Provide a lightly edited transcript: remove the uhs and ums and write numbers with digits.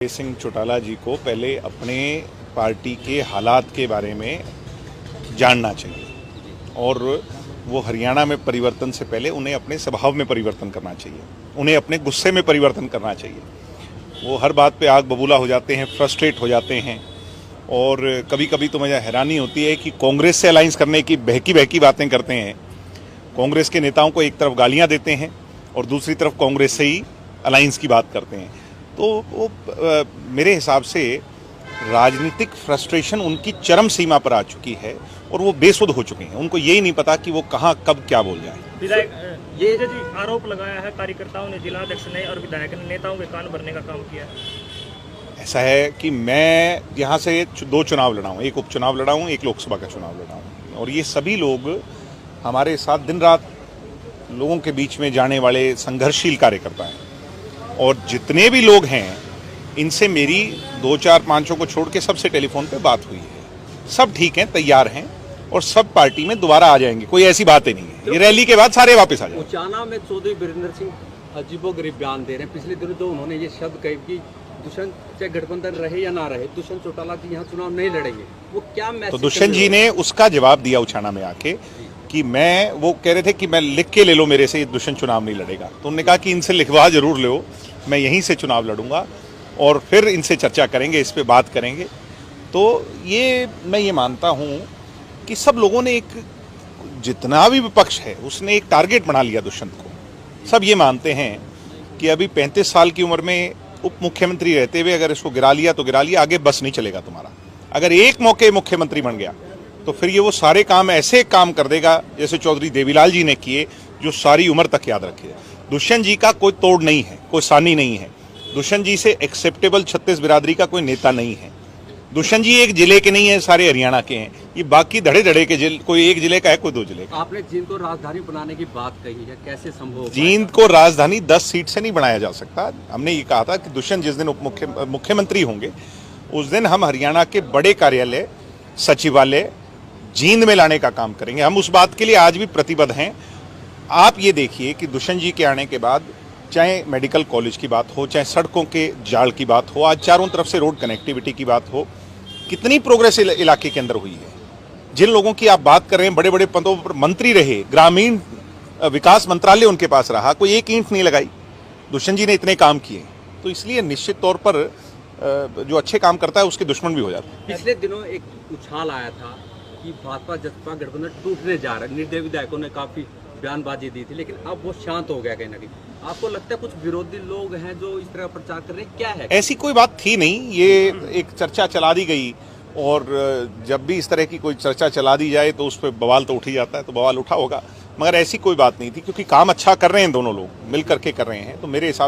सिंह चौटाला जी को पहले अपने पार्टी के हालात के बारे में जानना चाहिए और वो हरियाणा में परिवर्तन से पहले उन्हें अपने स्वभाव में परिवर्तन करना चाहिए, उन्हें अपने गुस्से में परिवर्तन करना चाहिए। वो हर बात पे आग बबूला हो जाते हैं, फ्रस्ट्रेट हो जाते हैं और कभी कभी तो मुझे हैरानी होती है कि कांग्रेस से अलायंस करने की बहकी बहकी बातें करते हैं। कांग्रेस के नेताओं को एक तरफ गालियां देते हैं और दूसरी तरफ कांग्रेस से ही अलायंस की बात करते हैं। तो वो मेरे हिसाब से राजनीतिक फ्रस्ट्रेशन उनकी चरम सीमा पर आ चुकी है और वो बेसुध हो चुके हैं। उनको यही नहीं पता कि वो कहाँ कब क्या बोल जाए। विधायक ये जो जी आरोप लगाया है, कार्यकर्ताओं ने, जिलाध्यक्ष ने और विधायक ने नेताओं के कान भरने का काम किया है। ऐसा है कि मैं यहाँ से 2 चुनाव लड़ा हूँ, एक उपचुनाव लड़ा हूँ, एक लोकसभा का चुनाव लड़ा हूँ और ये सभी लोग हमारे साथ दिन रात लोगों के बीच में जाने वाले संघर्षशील कार्यकर्ता हैं और जितने भी लोग हैं इनसे मेरी 2, 4, 5 को छोड़ के सबसे टेलीफोन पे बात हुई है। सब ठीक हैं, तैयार हैं और सब पार्टी में दोबारा आ जाएंगे। कोई ऐसी बात ही नहीं है। ये रैली के बाद सारे वापस आ जाएंगे। उचाना में चौधरी वीरेंद्र सिंह अजीबोगरीब बयान दे रहे हैं। पिछले दिनों तो उन्होंने ये शब्द कहे कि दुष्यंत चाहे गठबंधन रहे या ना रहे, दुष्यंत चौटाला जी यहाँ चुनाव नहीं लड़ेंगे। वो क्या मैसेज? तो दुष्यंत जी ने उसका जवाब दिया उचाना में आके कि वो कह रहे थे कि मैं लिख के ले लो मेरे से, दुष्यंत चुनाव नहीं लड़ेगा। तो उन्होंने कहा कि इनसे लिखवा जरूर लो, मैं यहीं से चुनाव लड़ूंगा और फिर इनसे चर्चा करेंगे, इस पे बात करेंगे। तो मैं ये मानता हूँ कि सब लोगों ने जितना भी विपक्ष है उसने एक टारगेट बना लिया दुष्यंत को। सब ये मानते हैं कि अभी 35 साल की उम्र में उप मुख्यमंत्री रहते हुए अगर इसको गिरा लिया तो गिरा लिया, आगे बस नहीं चलेगा तुम्हारा। अगर एक मौके मुख्यमंत्री बन गया तो फिर ये वो सारे काम ऐसे काम कर देगा जैसे चौधरी देवीलाल जी ने किए, जो सारी उम्र तक याद रखे। दुष्यंत जी का कोई तोड़ नहीं है, कोई सानी नहीं है। दुष्यंत जी से एक्सेप्टेबल 36 बिरादरी का कोई नेता नहीं है। दुष्यंत जी एक जिले के नहीं है, सारे हरियाणा के हैं। ये बाकी धड़े धड़े के जिले, कोई एक जिले का है, कोई 2 जिले का। आपने जींद को राजधानी बनाने की बात कही है, कैसे संभव? जींद को राजधानी 10 सीट से नहीं बनाया जा सकता। हमने ये कहा था कि दुष्यंत जिस दिन उप मुख्यमंत्री होंगे उस दिन हम हरियाणा के बड़े कार्यालय, सचिवालय जींद में लाने का काम करेंगे। हम उस बात के लिए आज भी प्रतिबद्ध हैं। आप ये देखिए कि दुष्यंत जी के आने के बाद चाहे मेडिकल कॉलेज की बात हो, चाहे सड़कों के जाल की बात हो, आज चारों तरफ से रोड कनेक्टिविटी की बात हो, कितनी प्रोग्रेस इलाके के अंदर हुई है। जिन लोगों की आप बात कर रहे हैं बड़े बड़े पदों पर मंत्री रहे, ग्रामीण विकास मंत्रालय उनके पास रहा, कोई एक ईंट नहीं लगाई। दुष्यंत जी ने इतने काम किए, तो इसलिए निश्चित तौर पर जो अच्छे काम करता है उसके दुश्मन भी हो जाते हैं। पिछले दिनों एक उछाल आया था कि भाजपा जसपा गठबंधन टूटने जा रहा है। निर्दलीय विधायकों ने काफी बयानबाजी दी थी, लेकिन अब वो शांत हो गया कहीं ना कहीं। आपको लगता है कुछ विरोधी लोग हैं जो इस तरह प्रचार कर रहे हैं? क्या है? ऐसी कोई बात थी नहीं, ये एक चर्चा चला दी गई और जब भी इस तरह की कोई चर्चा चला दी जाए तो उस पर बवाल तो उठ ही जाता है, तो बवाल उठा होगा। मगर ऐसी कोई बात नहीं थी क्योंकि काम अच्छा कर रहे हैं, दोनों लोग मिल करके कर रहे हैं। तो मेरे हिसाब